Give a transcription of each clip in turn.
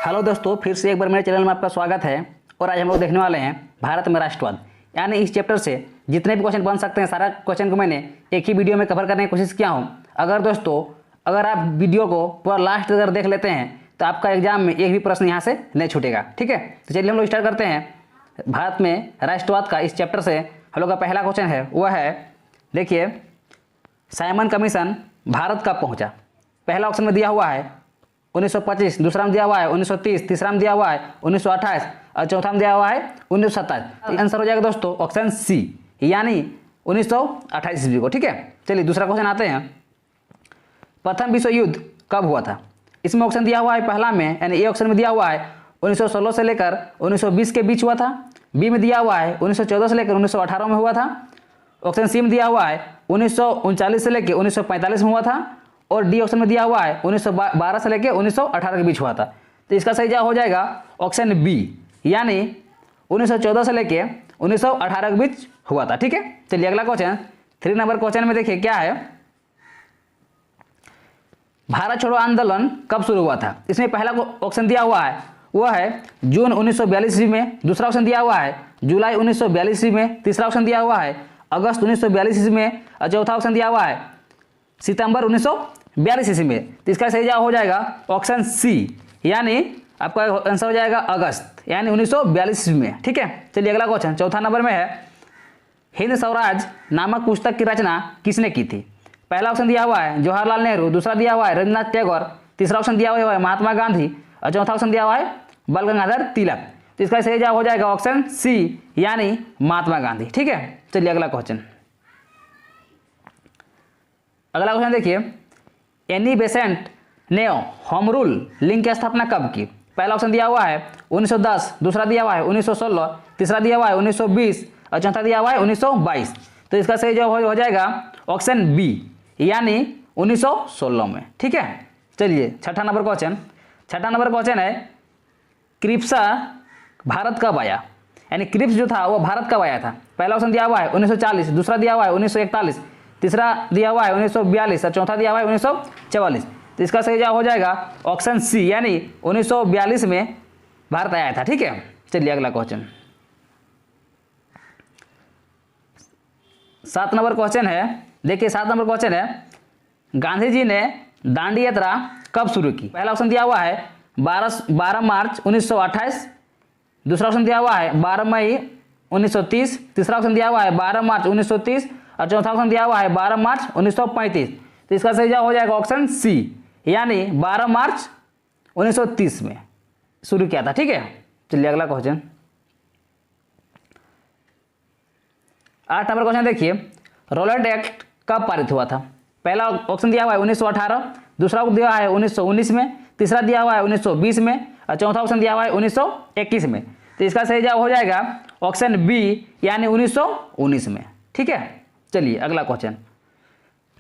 Hello दोस्तों, फिर से एक बार मेरे चैनल में आपका स्वागत है। और आज हम लोग देखने वाले हैं भारत में राष्ट्रवाद, यानी इस चैप्टर से जितने भी क्वेश्चन बन सकते हैं सारा क्वेश्चन को मैंने एक ही वीडियो में कवर करने की कोशिश किया हूं। अगर आप वीडियो को पूरा लास्ट अगर देख लेते हैं तो आपका एग्जाम में एक भी प्रश्न यहाँ से नहीं छूटेगा। ठीक है, तो चलिए हम लोग स्टार्ट करते हैं भारत में राष्ट्रवाद का। इस चैप्टर से हम लोग का पहला क्वेश्चन है वह है, देखिए, साइमन कमीशन भारत कब पहुँचा। पहला ऑप्शन में दिया हुआ है 1925, दूसरा में दिया हुआ है 1930, तीसरा में दिया हुआ है 1928 और चौथा में दिया हुआ है 1927। आंसर हो जाएगा दोस्तों ऑप्शन सी, यानी 1928 ईस्वी को। ठीक है, चलिए दूसरा क्वेश्चन आते हैं। प्रथम विश्व युद्ध कब हुआ था। इसमें ऑप्शन दिया हुआ है पहला में, यानी ए ऑप्शन में दिया हुआ है 1916 से लेकर 1920 के बीच हुआ था। बी में दिया हुआ है 1914 से लेकर 1918 में हुआ था। ऑप्शन सी में दिया हुआ है 1939 से लेकर 1945 में हुआ था। और डी ऑप्शन में दिया हुआ है 1912 से लेकर 1918 के बीच हुआ था। तो इसका सही जवाब हो जाएगा ऑप्शन बी, यानी 1914 से लेकर 1918 के बीच हुआ था। ठीक है, चलिए अगला क्वेश्चन 3 नंबर क्वेश्चन में देखिए क्या है। भारत छोड़ो आंदोलन कब शुरू हुआ था। इसमें पहला ऑप्शन दिया हुआ है वह है जून 1942 ईस्वी में। दूसरा ऑप्शन दिया हुआ है जुलाई 1942 ईस्वी में। तीसरा ऑप्शन दिया हुआ है अगस्त 1942 ईस्वी में। और चौथा ऑप्शन दिया हुआ है सितंबर 1942 ईस्वी में। तो इसका सही जवाब हो जाएगा ऑप्शन सी, यानी आपका आंसर हो जाएगा अगस्त, यानी 1942 ईस्वी में। ठीक है, चलिए अगला क्वेश्चन चौथा नंबर में है, हिंद स्वराज नामक पुस्तक की रचना किसने की थी। पहला ऑप्शन दिया हुआ है जवाहरलाल नेहरू। दूसरा दिया हुआ है रविन्द्रनाथ टैगोर। तीसरा ऑप्शन दिया हुआ है महात्मा गांधी। और चौथा ऑप्शन दिया हुआ है बाल गंगाधर तिलक। तो इसका सही जवाब हो जाएगा ऑप्शन सी, यानी महात्मा गांधी। ठीक है, चलिए अगला क्वेश्चन देखिए, एनी बेसेंट ने होम रूल लिंग की स्थापना कब की। पहला ऑप्शन दिया हुआ है 1910। दूसरा दिया हुआ है 1916। तीसरा दिया हुआ है 1920 और चौथा दिया हुआ है 1922। तो इसका सही जवाब हो जाएगा ऑप्शन बी, यानी 1916 में। ठीक है, चलिए छठा नंबर क्वेश्चन है, क्रिप्स भारत कब आया। यानी क्रिप्स जो था वो भारत कब आया था। पहला ऑप्शन दिया हुआ है 1940। दूसरा दिया हुआ है 1941। तीसरा दिया हुआ है 1942 और चौथा दिया हुआ है 1944। तो इसका सही जवाब हो जाएगा ऑप्शन सी, यानी 1942 में भारत आया था। ठीक है, चलिए अगला क्वेश्चन 7 नंबर क्वेश्चन है। देखिए 7 नंबर क्वेश्चन है, गांधी जी ने दांडी यात्रा कब शुरू की। पहला ऑप्शन दिया हुआ है 12 मार्च 1928। दूसरा ऑप्शन दिया हुआ है 12 मई 1930। तीसरा ऑप्शन दिया हुआ है 12 मार्च 1930 और चौथा ऑप्शन दिया हुआ है 12 मार्च 1935। तो इसका सही जवाब हो जाएगा ऑप्शन सी, यानी 12 मार्च 1930 में शुरू किया था। ठीक है, चलिए अगला क्वेश्चन 8 नंबर क्वेश्चन देखिए, रोलेट एक्ट कब पारित हुआ था। पहला ऑप्शन दिया हुआ है 1918। दूसरा दिया हुआ है 1919 में। तीसरा दिया हुआ है 1920 में और चौथा ऑप्शन दिया हुआ है 1921 में। तो इसका सही जवाब हो जाएगा ऑप्शन बी, यानी 1919 में। ठीक है, चलिए अगला क्वेश्चन,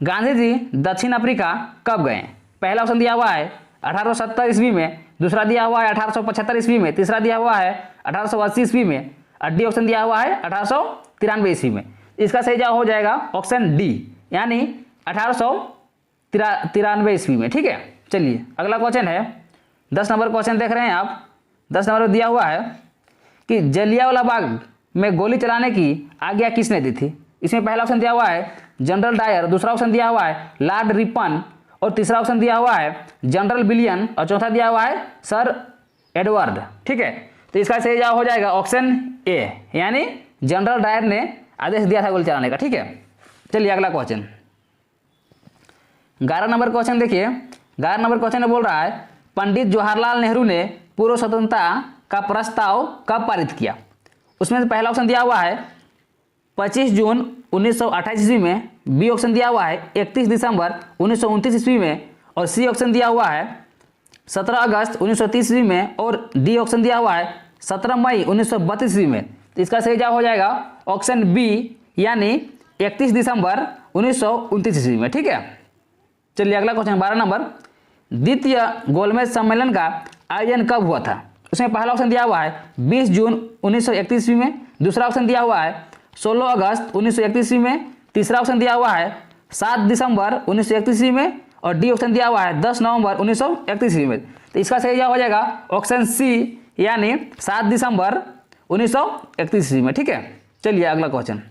गांधी जी दक्षिण अफ्रीका कब गए। पहला ऑप्शन दिया हुआ है 1870 ईस्वी में। दूसरा दिया हुआ है 1875 ईस्वी में। तीसरा दिया हुआ है 1880 ईस्वी में और डी ऑप्शन दिया हुआ है 1893 ईस्वी में। इसका सही जवाब हो जाएगा ऑप्शन डी, यानी 1893 ईस्वी में। ठीक है, चलिए अगला क्वेश्चन है 10 नंबर क्वेश्चन देख रहे हैं आप। 10 नंबर दिया हुआ है कि जलियांवाला बाग में गोली चलाने की आज्ञा किसने दी थी। इसमें पहला ऑप्शन दिया हुआ है जनरल डायर। दूसरा ऑप्शन दिया हुआ है लॉर्ड रिपन और तीसरा ऑप्शन दिया हुआ है जनरल विलियम और चौथा दिया हुआ है सर एडवर्ड। ठीक है, तो इसका सही जवाब हो जाएगा ऑप्शन ए, यानी जनरल डायर ने आदेश दिया था गोली चलाने का। ठीक है, चलिए अगला क्वेश्चन 11 नंबर क्वेश्चन देखिए। 11 नंबर क्वेश्चन में बोल रहा है, पंडित जवाहरलाल नेहरू ने पूर्व स्वतंत्रता का प्रस्ताव कब पारित किया। उसमें से पहला ऑप्शन दिया हुआ है 25 जून 1928 ईस्वी में। बी ऑप्शन दिया हुआ है 31 दिसंबर 1929 ईस्वी में। और सी ऑप्शन दिया हुआ है 17 अगस्त 1930 ईस्वी में। और डी ऑप्शन दिया हुआ है 17 मई 1932 ईस्वी में। तो इसका सही जवाब हो जाएगा ऑप्शन बी, यानी 31 दिसंबर 1929 ईस्वी में। ठीक है, चलिए अगला क्वेश्चन 12 नंबर, द्वितीय गोलमेज सम्मेलन का आयोजन कब हुआ था। उसमें पहला ऑप्शन दिया हुआ है 20 जून 1931 ईस्वी में। दूसरा ऑप्शन दिया हुआ है 16 अगस्त 1931 ईस्वी में। तीसरा ऑप्शन दिया हुआ है 7 दिसंबर 1931 ईस्वी में। और डी ऑप्शन दिया हुआ है 10 नवंबर 1931 ईस्वी में। तो इसका सही जवाब हो जाएगा ऑप्शन सी, यानी 7 दिसंबर 1931 ईस्वी में। ठीक है, चलिए अगला क्वेश्चन।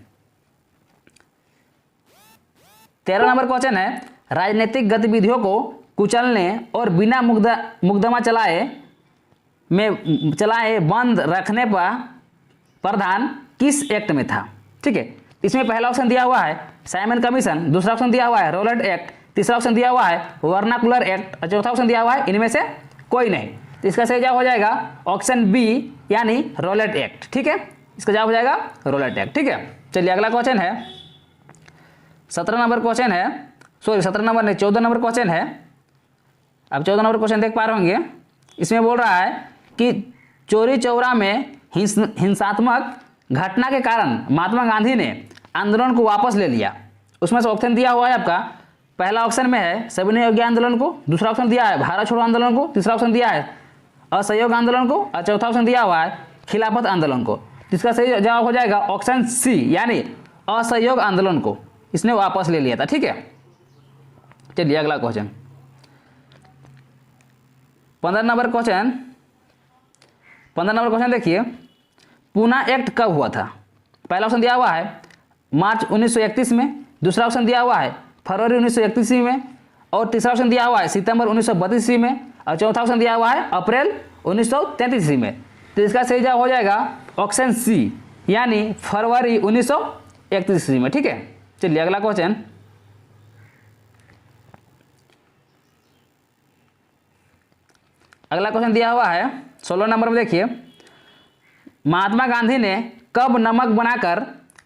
13 नंबर क्वेश्चन है, राजनीतिक गतिविधियों को कुचलने और बिना मुकदमा चलाए बंद रखने पर प्रावधान किस एक्ट में था? ठीक है, इसमें पहला ऑप्शन दिया हुआ है साइमन कमीशन, दूसरा ऑप्शन दिया हुआ है रोलेट एक्ट, तीसरा ऑप्शन दिया हुआ है वर्नाकुलर एक्ट और चौथा ऑप्शन दिया हुआ है इनमें से कोई नहीं। तो इसका सही जवाब हो जाएगा ऑप्शन बी, यानी रोलेट एक्ट। ठीक है, इसका जवाब हो जाएगा रोलेट एक्ट। ठीक है, चलिए अगला क्वेश्चन है 17 नंबर क्वेश्चन है, सॉरी 17 नंबर नहीं 14 नंबर क्वेश्चन है। अब 14 नंबर क्वेश्चन देख पा रहे होंगे, इसमें बोल रहा है कि चौरी चौरा में हिंसात्मक घटना के कारण महात्मा गांधी ने आंदोलन को वापस ले लिया। उसमें से ऑप्शन दिया हुआ है आपका, पहला ऑप्शन में है सविनय अवज्ञा आंदोलन को, दूसरा ऑप्शन दिया है भारत छोड़ो आंदोलन को, तीसरा ऑप्शन दिया है असहयोग आंदोलन को और चौथा ऑप्शन दिया हुआ है खिलाफत आंदोलन को। इसका सही जवाब हो जाएगा ऑप्शन सी, यानी असहयोग आंदोलन को इसने वापस ले लिया था। ठीक है, चलिए अगला क्वेश्चन 15 नंबर क्वेश्चन देखिए, पूना एक्ट कब हुआ था? पहला ऑप्शन दिया हुआ है मार्च 1931 में, दूसरा ऑप्शन दिया हुआ है फरवरी 1931 ईस्वी में और तीसरा ऑप्शन दिया हुआ है सितंबर 1932 ईस्वी में और चौथा ऑप्शन दिया हुआ है अप्रैल 1933 ईस्वी में। तो इसका सही जवाब हो जाएगा ऑप्शन सी, यानी फरवरी 1931 ईस्वी में। ठीक है, चलिए अगला क्वेश्चन दिया हुआ है 16 नंबर में देखिए, महात्मा गांधी ने कब नमक बनाकर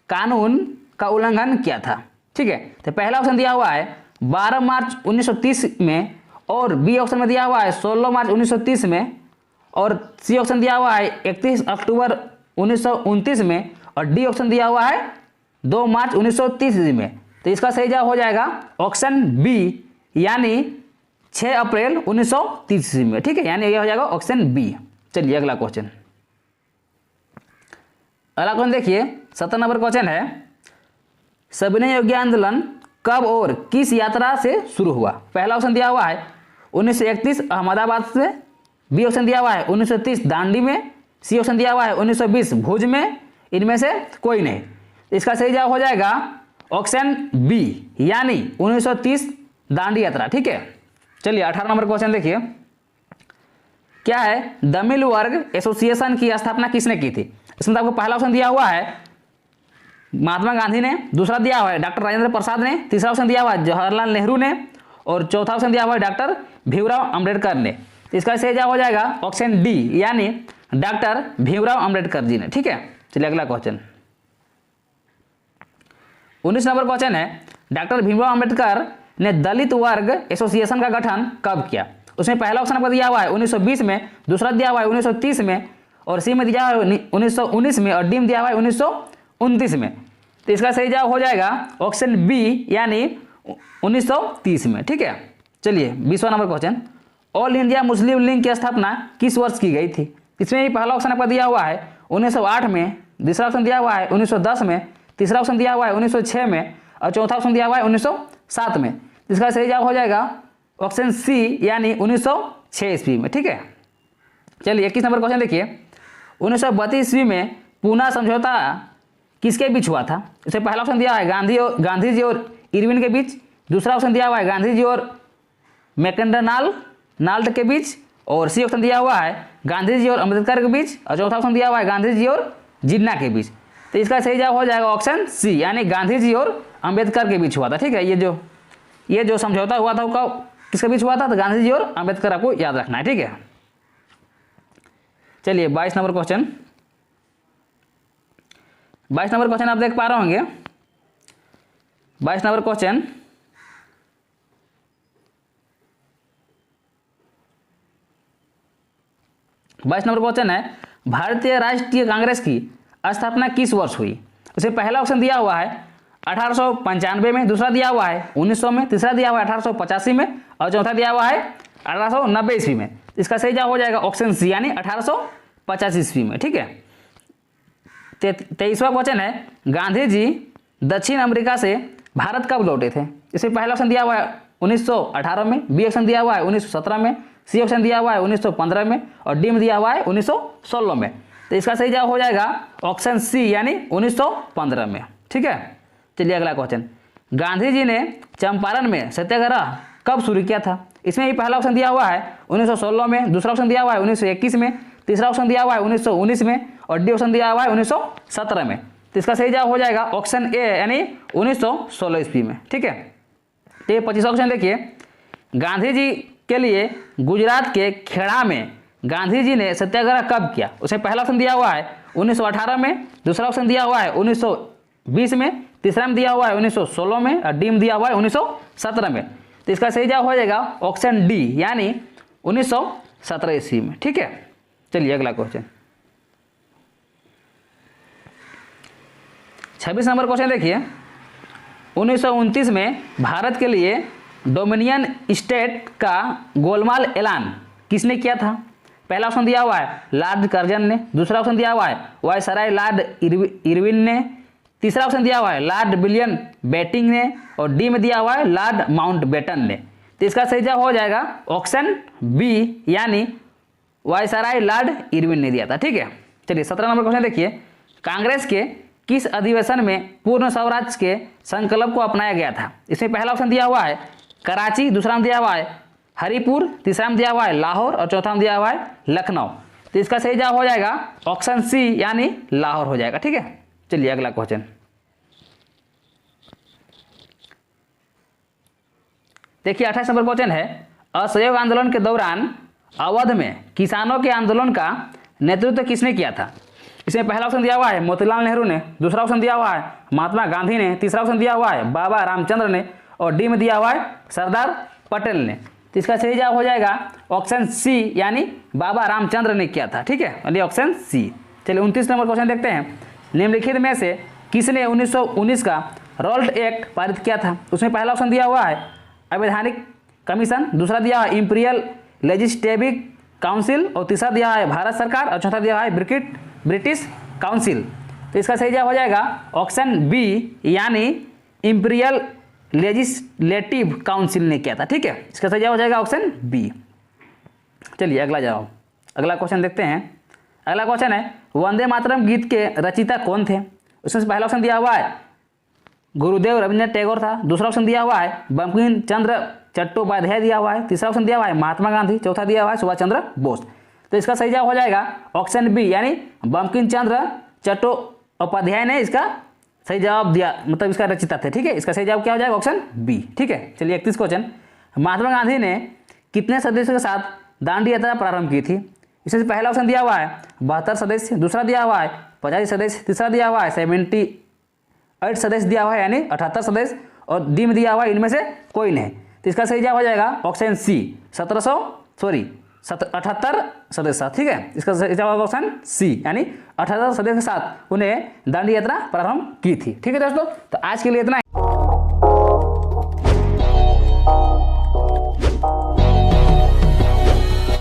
कानून का उल्लंघन किया था? ठीक है, तो पहला ऑप्शन दिया हुआ है 12 मार्च 1930 में और बी ऑप्शन में दिया हुआ है 16 मार्च 1930 में और सी ऑप्शन दिया हुआ है 31 अक्टूबर 1929 में और डी ऑप्शन दिया हुआ है 2 मार्च 1930 में। तो इसका सही जवाब हो जाएगा ऑप्शन बी, यानी 6 अप्रैल 1930 में। ठीक है, यानी यह हो जाएगा ऑप्शन बी। चलिए अगला क्वेश्चन देखिए 17 नंबर क्वेश्चन है, सविनय अवज्ञा आंदोलन कब और किस यात्रा से शुरू हुआ? पहला ऑप्शन दिया हुआ है 1931 अहमदाबाद से, बी ऑप्शन दिया हुआ है 1930 दांडी में, सी ऑप्शन दिया हुआ है 1920 भुज में, इनमें से कोई नहीं। इसका सही जवाब हो जाएगा ऑप्शन बी, यानी 1930 दांडी यात्रा। ठीक है, चलिए 18 नंबर क्वेश्चन देखिए, क्या है तमिल वर्ग एसोसिएशन की स्थापना किसने की थी? इसमें आपको पहला ऑप्शन दिया हुआ है महात्मा गांधी ने, दूसरा दिया हुआ है डॉक्टर राजेंद्र प्रसाद ने, तीसरा ऑप्शन दिया हुआ है जवाहरलाल नेहरू ने और चौथा ऑप्शन दिया हुआ है डॉक्टर भीमराव अंबेडकर ने। तो इसका सही जवाब हो जाएगा ऑप्शन डी, यानी डॉक्टर भीमराव अंबेडकर जी ने। ठीक है, चलिए अगला क्वेश्चन 19 नंबर क्वेश्चन है, डॉक्टर भीमराव अंबेडकर ने दलित वर्ग एसोसिएशन का गठन कब किया? उसमें पहला ऑप्शन आपको दिया हुआ है 1920 में, दूसरा दिया हुआ है 1930 में और सी में दिया हुआ है 1919 में और डी में दिया हुआ है 1929 में। तो इसका सही जवाब हो जाएगा ऑप्शन बी, यानी 1930 में। ठीक है, चलिए 20वां number question, all India Muslim League की स्थापना किस वर्ष की गई थी? इसमें भी पहला ऑप्शन आपका दिया हुआ है 1908 में, दूसरा ऑप्शन दिया हुआ है 1910 में, तीसरा ऑप्शन दिया हुआ है 1906 में और चौथा ऑप्शन दिया हुआ है 1907 में। इसका सही जवाब हो जाएगा ऑप्शन सी, यानी 1906 ईस्वी में। ठीक है, चलिए 21 नंबर क्वेश्चन देखिए, 1932 ईस्वी में पूना समझौता किसके बीच हुआ था? इसे पहला ऑप्शन दिया है गांधी जी और इरविन के बीच, दूसरा ऑप्शन दिया हुआ है गांधी जी और मैकडॉनाल्ड के बीच और सी ऑप्शन दिया हुआ है गांधी जी और अम्बेडकर के बीच और चौथा ऑप्शन दिया हुआ है गांधी जी और जिन्ना के बीच। तो इसका सही जवाब हो जाएगा ऑप्शन सी, यानी गांधी जी और अम्बेडकर के बीच हुआ था। ठीक है, ये जो समझौता हुआ था वो किसके बीच हुआ था? तो गांधी जी और अम्बेडकर, आपको याद रखना है। ठीक है, चलिए 22 नंबर क्वेश्चन आप देख पा रहे होंगे। 22 नंबर क्वेश्चन, है भारतीय राष्ट्रीय कांग्रेस की स्थापना किस वर्ष हुई? उसे पहला ऑप्शन दिया हुआ है 1895 में, दूसरा दिया हुआ है 1900 में, तीसरा दिया हुआ है 1885 में और चौथा दिया हुआ है 1890 ईस्वी में। इसका सही जवाब हो जाएगा ऑप्शन सी, यानी 1885 ईस्वी में। ठीक है, 23वां क्वेश्चन है, गांधी जी दक्षिण अमेरिका से भारत कब लौटे थे? इसमें पहला ऑप्शन दिया हुआ है 1918 में, बी ऑप्शन दिया हुआ है 1917 में, सी ऑप्शन दिया हुआ है 1915 में और डी में दिया हुआ है 1916 में। तो इसका सही जवाब हो जाएगा ऑप्शन सी यानी 1915 में। ठीक है, चलिए अगला क्वेश्चन। गांधी जी ने चंपारण में सत्याग्रह कब शुरू किया था? इसमें भी पहला ऑप्शन दिया हुआ है 1916 में, दूसरा ऑप्शन दिया हुआ है 1921 में, तीसरा ऑप्शन दिया हुआ है 1919 में और डी ऑप्शन दिया हुआ है 1917 में। तो इसका सही जवाब हो जाएगा ऑप्शन ए यानी 1916 ईस्वी में। ठीक है, तो ये 25वां क्वेश्चन देखिए। गांधी जी के लिए गुजरात के खेड़ा में गांधी जी ने सत्याग्रह कब किया? उसमें पहला ऑप्शन दिया हुआ है 1918 में, दूसरा ऑप्शन दिया हुआ है 1920 में, तीसरा में दिया हुआ है 1916 में और डी में दिया हुआ है 1917 में। तो इसका सही जवाब हो जाएगा ऑप्शन डी यानी 1917 ईस्वी में। ठीक है, चलिए अगला क्वेश्चन 26 नंबर क्वेश्चन देखिए। 1929 में भारत के लिए डोमिनियन स्टेट का गोलमाल ऐलान किसने किया था? पहला ऑप्शन दिया हुआ है लॉर्ड कर्जन ने, दूसरा ऑप्शन दिया हुआ है वायसराय लॉर्ड इरविन ने, तीसरा ऑप्शन दिया हुआ है लॉर्ड विलियम बेटिंग ने और डी में दिया हुआ है लॉर्ड माउंटबेटन ने। तो इसका सही जवाब हो जाएगा ऑप्शन बी यानी वायसराय लॉर्ड इरविन ने दिया था। ठीक है, चलिए 17 नंबर क्वेश्चन देखिए। कांग्रेस के किस अधिवेशन में पूर्ण स्वराज के संकल्प को अपनाया गया था? इसमें पहला ऑप्शन दिया हुआ है कराची, दूसरा में दिया हुआ है हरिपुर, तीसरा में दिया हुआ है लाहौर और चौथा में दिया हुआ है लखनऊ। तो इसका सही जवाब हो जाएगा ऑप्शन सी यानी लाहौर हो जाएगा। ठीक है, चलिए अगला क्वेश्चन देखिए। 28 नंबर क्वेश्चन है असहयोग आंदोलन के दौरान अवध में किसानों के आंदोलन का नेतृत्व किसने किया था? इसमें पहला ऑप्शन दिया हुआ है मोतीलाल नेहरू ने, दूसरा ऑप्शन दिया हुआ है महात्मा गांधी ने, तीसरा ऑप्शन दिया हुआ है बाबा रामचंद्र ने और डी में दिया हुआ है सरदार पटेल ने। तो इसका सही जवाब हो जाएगा ऑप्शन सी यानी बाबा रामचंद्र ने किया था। ठीक है, यानी ऑप्शन सी। चलिए 29 नंबर क्वेश्चन देखते हैं। निम्नलिखित में से किसने 1919 का रॉल्ट एक्ट पारित किया था? उसमें पहला ऑप्शन दिया हुआ है अवैधानिक कमीशन, दूसरा दिया है इंपीरियल लेजिस्लेटिव काउंसिल और तीसरा दिया है भारत सरकार और चौथा दिया है ब्रिटिश काउंसिल। तो इसका सही जवाब हो जाएगा ऑप्शन बी यानी इंपीरियल लेजिस्लेटिव काउंसिल ने किया था। ठीक है, इसका सही जवाब हो जाएगा ऑप्शन बी। चलिए अगला क्वेश्चन देखते हैं। अगला क्वेश्चन है वंदे मातरम गीत के रचयिता कौन थे? उसमें से पहला ऑप्शन दिया हुआ है गुरुदेव रविंद्रनाथ टैगोर था, दूसरा ऑप्शन दिया हुआ है बंकिम चंद्र चट्टोपाध्याय दिया हुआ है, तीसरा ऑप्शन दिया हुआ है महात्मा गांधी, चौथा दिया हुआ है सुभाष चंद्र बोस। तो इसका सही जवाब हो जाएगा ऑप्शन बी यानी बंकिम चंद्र चट्टोपाध्याय ने इसका सही जवाब दिया, मतलब इसका रचयिता थे। ठीक है, इसका सही जवाब क्या हो जाएगा ऑप्शन बी। ठीक है, चलिए 31 क्वेश्चन। महात्मा गांधी ने कितने सदस्यों के साथ दांडी यात्रा प्रारंभ की थी? इसमें से पहला ऑप्शन दिया हुआ है 72 सदस्य, दूसरा दिया हुआ है 85 सदस्य, तीसरा दिया हुआ है 78 सदस्य दिया हुआ है यानी 78 सदस्य और डी में दिया हुआ है इनमें से कोई नहीं। तो इसका सही जवाब हो जाएगा ऑप्शन सी 78 सदस्य। ठीक है, इसका सही जवाब ऑप्शन सी यानी 78 सदस्य के साथ उन्हें दांडी यात्रा प्रारंभ की थी। ठीक है दोस्तों, तो आज के लिए इतना।